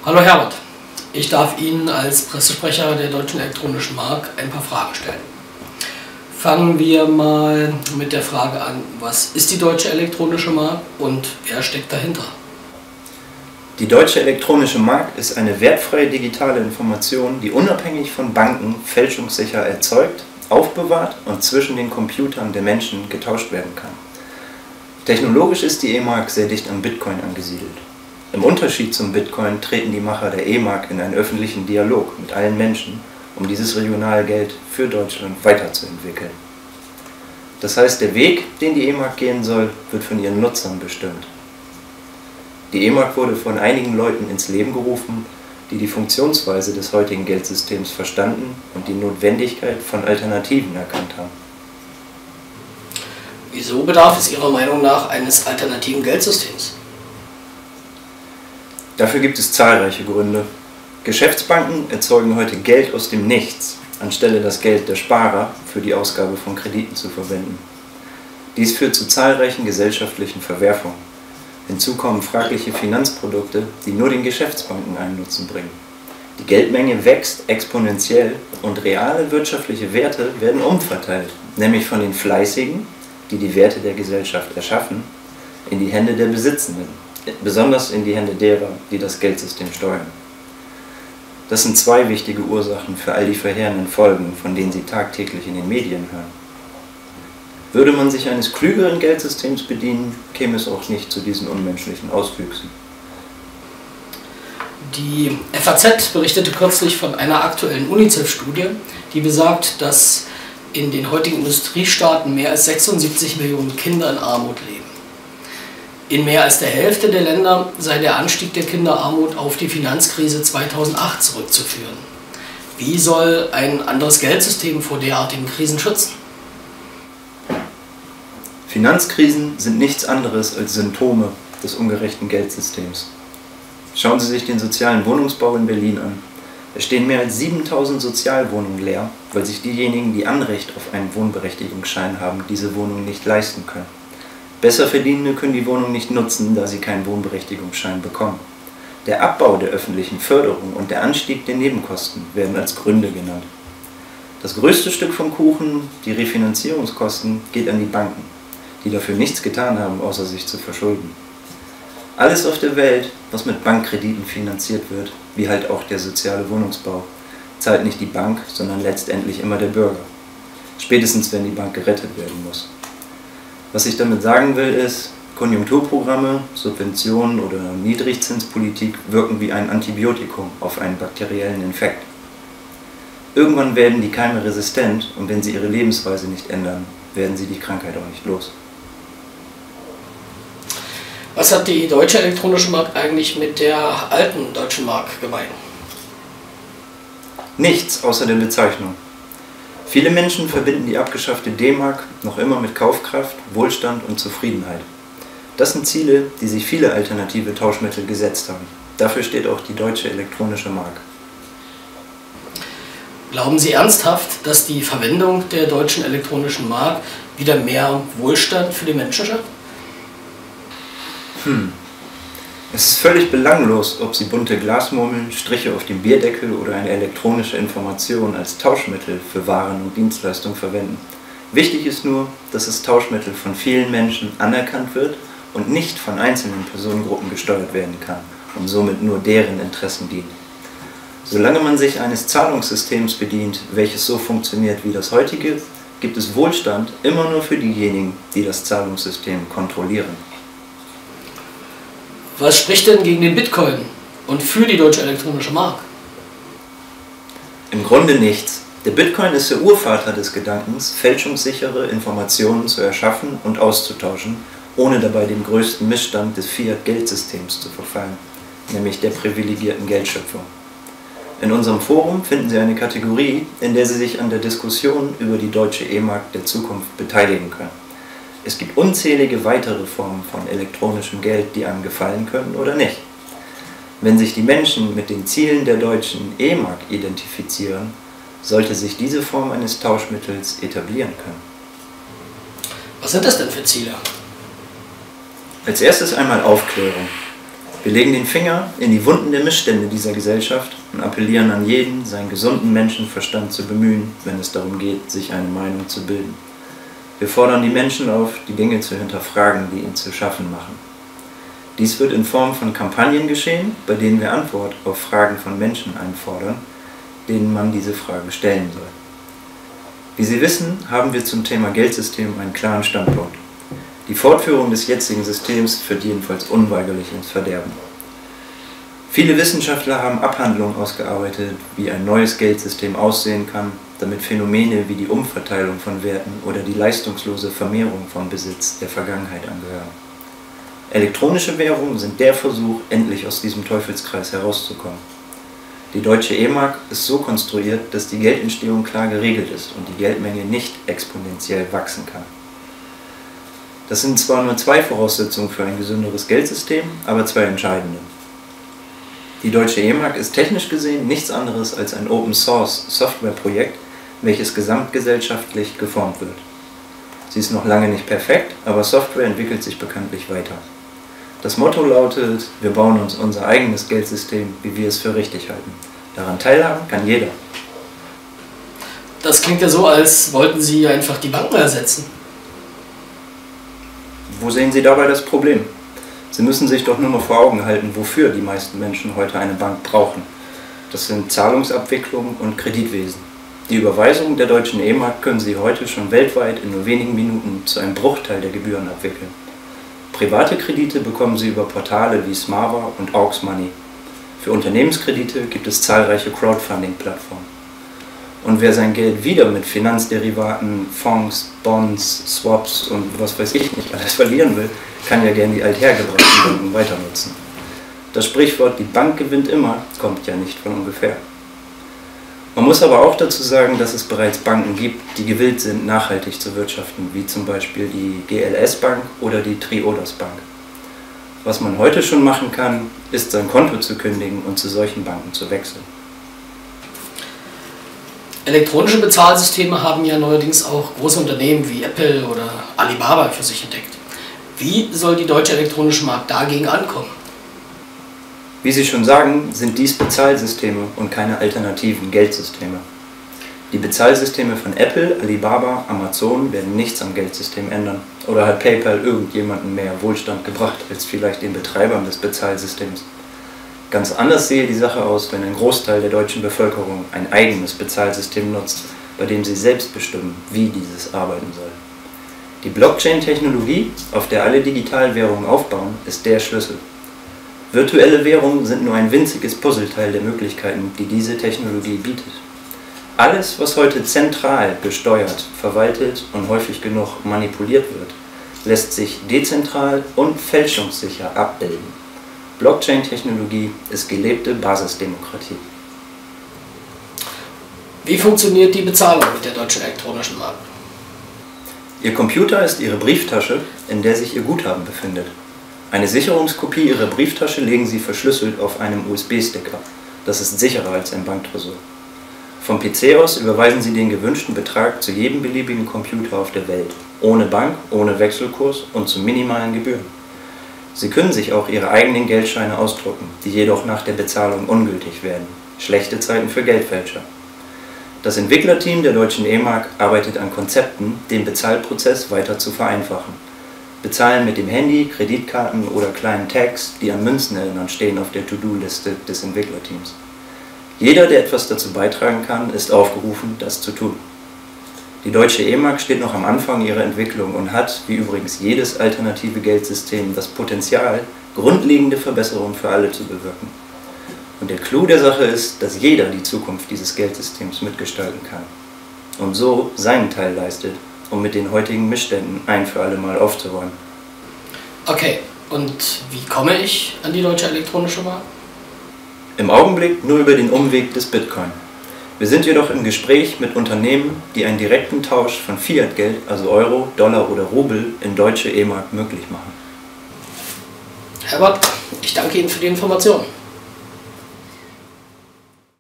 Hallo Herbert, ich darf Ihnen als Pressesprecher der Deutschen Elektronischen Mark ein paar Fragen stellen. Fangen wir mal mit der Frage an, was ist die Deutsche Elektronische Mark und wer steckt dahinter? Die Deutsche Elektronische Mark ist eine wertfreie digitale Information, die unabhängig von Banken fälschungssicher erzeugt, aufbewahrt und zwischen den Computern der Menschen getauscht werden kann. Technologisch ist die E-Mark sehr dicht am Bitcoin angesiedelt. Im Unterschied zum Bitcoin treten die Macher der E-Mark in einen öffentlichen Dialog mit allen Menschen, um dieses Regionalgeld für Deutschland weiterzuentwickeln. Das heißt, der Weg, den die E-Mark gehen soll, wird von ihren Nutzern bestimmt. Die E-Mark wurde von einigen Leuten ins Leben gerufen, die die Funktionsweise des heutigen Geldsystems verstanden und die Notwendigkeit von Alternativen erkannt haben. Wieso bedarf es Ihrer Meinung nach eines alternativen Geldsystems? Dafür gibt es zahlreiche Gründe. Geschäftsbanken erzeugen heute Geld aus dem Nichts, anstelle das Geld der Sparer für die Ausgabe von Krediten zu verwenden. Dies führt zu zahlreichen gesellschaftlichen Verwerfungen. Hinzu kommen fragliche Finanzprodukte, die nur den Geschäftsbanken einen Nutzen bringen. Die Geldmenge wächst exponentiell und reale wirtschaftliche Werte werden umverteilt, nämlich von den Fleißigen, die die Werte der Gesellschaft erschaffen, in die Hände der Besitzenden, besonders in die Hände derer, die das Geldsystem steuern. Das sind zwei wichtige Ursachen für all die verheerenden Folgen, von denen Sie tagtäglich in den Medien hören. Würde man sich eines klügeren Geldsystems bedienen, käme es auch nicht zu diesen unmenschlichen Auswüchsen. Die FAZ berichtete kürzlich von einer aktuellen UNICEF-Studie, die besagt, dass in den heutigen Industriestaaten mehr als 76 Millionen Kinder in Armut leben. In mehr als der Hälfte der Länder sei der Anstieg der Kinderarmut auf die Finanzkrise 2008 zurückzuführen. Wie soll ein anderes Geldsystem vor derartigen Krisen schützen? Finanzkrisen sind nichts anderes als Symptome des ungerechten Geldsystems. Schauen Sie sich den sozialen Wohnungsbau in Berlin an. Es stehen mehr als 7000 Sozialwohnungen leer, weil sich diejenigen, die Anrecht auf einen Wohnberechtigungsschein haben, diese Wohnungen nicht leisten können. Besserverdienende können die Wohnung nicht nutzen, da sie keinen Wohnberechtigungsschein bekommen. Der Abbau der öffentlichen Förderung und der Anstieg der Nebenkosten werden als Gründe genannt. Das größte Stück vom Kuchen, die Refinanzierungskosten, geht an die Banken, die dafür nichts getan haben, außer sich zu verschulden. Alles auf der Welt, was mit Bankkrediten finanziert wird, wie halt auch der soziale Wohnungsbau, zahlt nicht die Bank, sondern letztendlich immer der Bürger. Spätestens, wenn die Bank gerettet werden muss. Was ich damit sagen will, ist, Konjunkturprogramme, Subventionen oder Niedrigzinspolitik wirken wie ein Antibiotikum auf einen bakteriellen Infekt. Irgendwann werden die Keime resistent und wenn sie ihre Lebensweise nicht ändern, werden sie die Krankheit auch nicht los. Was hat die Deutsche Elektronische Mark eigentlich mit der alten Deutschen Mark gemein? Nichts außer der Bezeichnung. Viele Menschen verbinden die abgeschaffte D-Mark noch immer mit Kaufkraft, Wohlstand und Zufriedenheit. Das sind Ziele, die sich viele alternative Tauschmittel gesetzt haben. Dafür steht auch die Deutsche Elektronische Mark. Glauben Sie ernsthaft, dass die Verwendung der Deutschen Elektronischen Mark wieder mehr Wohlstand für die Menschen schafft? Es ist völlig belanglos, ob Sie bunte Glasmurmeln, Striche auf dem Bierdeckel oder eine elektronische Information als Tauschmittel für Waren und Dienstleistungen verwenden. Wichtig ist nur, dass das Tauschmittel von vielen Menschen anerkannt wird und nicht von einzelnen Personengruppen gesteuert werden kann und somit nur deren Interessen dient. Solange man sich eines Zahlungssystems bedient, welches so funktioniert wie das heutige, gibt es Wohlstand immer nur für diejenigen, die das Zahlungssystem kontrollieren. Was spricht denn gegen den Bitcoin und für die Deutsche Elektronische Mark? Im Grunde nichts. Der Bitcoin ist der Urvater des Gedankens, fälschungssichere Informationen zu erschaffen und auszutauschen, ohne dabei dem größten Missstand des Fiat-Geldsystems zu verfallen, nämlich der privilegierten Geldschöpfung. In unserem Forum finden Sie eine Kategorie, in der Sie sich an der Diskussion über die deutsche E-Mark der Zukunft beteiligen können. Es gibt unzählige weitere Formen von elektronischem Geld, die einem gefallen können oder nicht. Wenn sich die Menschen mit den Zielen der deutschen E-Mark identifizieren, sollte sich diese Form eines Tauschmittels etablieren können. Was sind das denn für Ziele? Als erstes einmal Aufklärung. Wir legen den Finger in die Wunden der Missstände dieser Gesellschaft und appellieren an jeden, seinen gesunden Menschenverstand zu bemühen, wenn es darum geht, sich eine Meinung zu bilden. Wir fordern die Menschen auf, die Dinge zu hinterfragen, die ihnen zu schaffen machen. Dies wird in Form von Kampagnen geschehen, bei denen wir Antwort auf Fragen von Menschen einfordern, denen man diese Frage stellen soll. Wie Sie wissen, haben wir zum Thema Geldsystem einen klaren Standpunkt. Die Fortführung des jetzigen Systems führt jedenfalls unweigerlich ins Verderben. Viele Wissenschaftler haben Abhandlungen ausgearbeitet, wie ein neues Geldsystem aussehen kann, damit Phänomene wie die Umverteilung von Werten oder die leistungslose Vermehrung von Besitz der Vergangenheit angehören. Elektronische Währungen sind der Versuch, endlich aus diesem Teufelskreis herauszukommen. Die deutsche E-Mark ist so konstruiert, dass die Geldentstehung klar geregelt ist und die Geldmenge nicht exponentiell wachsen kann. Das sind zwar nur zwei Voraussetzungen für ein gesünderes Geldsystem, aber zwei entscheidende. Die deutsche E-Mark ist technisch gesehen nichts anderes als ein Open-Source-Software-Projekt, welches gesamtgesellschaftlich geformt wird. Sie ist noch lange nicht perfekt, aber Software entwickelt sich bekanntlich weiter. Das Motto lautet: Wir bauen uns unser eigenes Geldsystem, wie wir es für richtig halten. Daran teilhaben kann jeder. Das klingt ja so, als wollten Sie einfach die Banken ersetzen. Wo sehen Sie dabei das Problem? Sie müssen sich doch nur mal vor Augen halten, wofür die meisten Menschen heute eine Bank brauchen. Das sind Zahlungsabwicklung und Kreditwesen. Die Überweisung der deutschen E-Mark können Sie heute schon weltweit in nur wenigen Minuten zu einem Bruchteil der Gebühren abwickeln. Private Kredite bekommen Sie über Portale wie Smava und Aux Money. Für Unternehmenskredite gibt es zahlreiche Crowdfunding-Plattformen. Und wer sein Geld wieder mit Finanzderivaten, Fonds, Bonds, Swaps und was weiß ich nicht alles verlieren will, kann ja gern die althergebrachten Banken weiter nutzen. Das Sprichwort "die Bank gewinnt immer" kommt ja nicht von ungefähr. Man muss aber auch dazu sagen, dass es bereits Banken gibt, die gewillt sind, nachhaltig zu wirtschaften, wie zum Beispiel die GLS Bank oder die Triodos Bank. Was man heute schon machen kann, ist sein Konto zu kündigen und zu solchen Banken zu wechseln. Elektronische Bezahlsysteme haben ja neuerdings auch große Unternehmen wie Apple oder Alibaba für sich entdeckt. Wie soll die deutsche elektronische Mark dagegen ankommen? Wie Sie schon sagen, sind dies Bezahlsysteme und keine alternativen Geldsysteme. Die Bezahlsysteme von Apple, Alibaba, Amazon werden nichts am Geldsystem ändern. Oder hat PayPal irgendjemandem mehr Wohlstand gebracht als vielleicht den Betreibern des Bezahlsystems? Ganz anders sehe die Sache aus, wenn ein Großteil der deutschen Bevölkerung ein eigenes Bezahlsystem nutzt, bei dem sie selbst bestimmen, wie dieses arbeiten soll. Die Blockchain-Technologie, auf der alle Digitalwährungen aufbauen, ist der Schlüssel. Virtuelle Währungen sind nur ein winziges Puzzleteil der Möglichkeiten, die diese Technologie bietet. Alles, was heute zentral gesteuert, verwaltet und häufig genug manipuliert wird, lässt sich dezentral und fälschungssicher abbilden. Blockchain-Technologie ist gelebte Basisdemokratie. Wie funktioniert die Bezahlung mit der deutschen elektronischen Mark? Ihr Computer ist Ihre Brieftasche, in der sich Ihr Guthaben befindet. Eine Sicherungskopie Ihrer Brieftasche legen Sie verschlüsselt auf einem USB-Stick ab. Das ist sicherer als ein Banktresor. Vom PC aus überweisen Sie den gewünschten Betrag zu jedem beliebigen Computer auf der Welt, ohne Bank, ohne Wechselkurs und zu minimalen Gebühren. Sie können sich auch Ihre eigenen Geldscheine ausdrucken, die jedoch nach der Bezahlung ungültig werden. Schlechte Zeiten für Geldfälscher. Das Entwicklerteam der deutschen E-Mark arbeitet an Konzepten, den Bezahlprozess weiter zu vereinfachen. Bezahlen mit dem Handy, Kreditkarten oder kleinen Tags, die an Münzen erinnern, stehen auf der To-Do-Liste des Entwicklerteams. Jeder, der etwas dazu beitragen kann, ist aufgerufen, das zu tun. Die deutsche E-Mark steht noch am Anfang ihrer Entwicklung und hat, wie übrigens jedes alternative Geldsystem, das Potenzial, grundlegende Verbesserungen für alle zu bewirken. Und der Clou der Sache ist, dass jeder die Zukunft dieses Geldsystems mitgestalten kann und so seinen Teil leistet, um mit den heutigen Missständen ein für alle Mal aufzuräumen. Okay, und wie komme ich an die deutsche elektronische Mark? Im Augenblick nur über den Umweg des Bitcoin. Wir sind jedoch im Gespräch mit Unternehmen, die einen direkten Tausch von Fiat-Geld, also Euro, Dollar oder Rubel, in deutsche E-Mark möglich machen. Herbert, ich danke Ihnen für die Information.